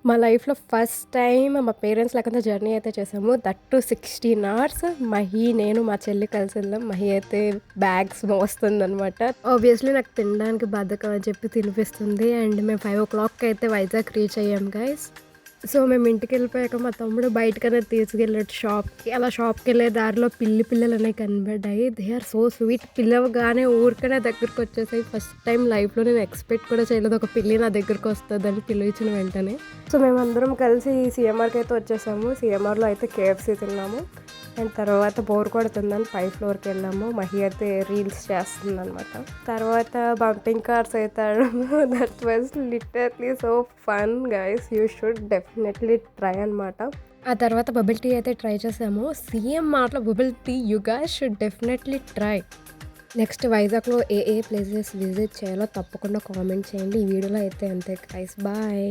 మా లైఫ్‌లో first time మా పేరెంట్స్ లేకుండా జర్నీ అయితే చేసాము. That two 16 hours. నేను, మా చెల్లి కలిసి వెళ్ళాం. మహి అయితే బ్యాగ్స్ మోస్తుందనమాట. ఆబ్వియస్లీ నాకు తినడానికి బద్ధకం అని చెప్పి తినిపిస్తుంది. అండ్ మేము 5:00కి అయితే వైజాగ్ రీచ్ అయ్యాం గైస్. సో, మేము ఇంటికెళ్ళిపోయాక మా తమ్ముడు బయటకనేది తీసుకెళ్ళాడు షాప్‌కి. అలా షాప్‌కెళ్ళే దారిలో పిల్లలనేవి కనబడ్డాయి. They are so sweet. పిలవగానే ఊరికనే దగ్గరకొచ్చేసాయి. ఫస్ట్ టైమ్ లైఫ్‌లో నేను ఎక్స్‌పెక్ట్ కూడా చేయలేదు ఒక పిల్లి నా దగ్గరకొస్తదని పిలిచిన వెంటనే. సో, మేమందరం కలిసి సీఎంఆర్‌కి అయితే వచ్చేసాము. సీఎంఆర్‌లో అయితే కేఎఫ్‌సీ తిన్నాము. అండ్ తర్వాత బోర్ కొడుతుందని పై ఫ్లోర్‌కి వెళ్ళాము. మహి అయితే రీల్స్ చేస్తుందనమాట. తర్వాత బంపింగ్ కార్స్ అయితే that was literally so fun guys. You should definitely try అనమాట. ఆ తర్వాత బబుల్ టీ అయితే ట్రై చేసాము. సీఎంఆర్‌లో bubble tea you guys should definitely try. Next వైజాగ్‌లో ఏ ప్లేసెస్ విజిట్ చేయాలో తప్పకుండా కామెంట్ చేయండి. ఈ వీడియోలో అయితే అంతే గైస్. బాయ్.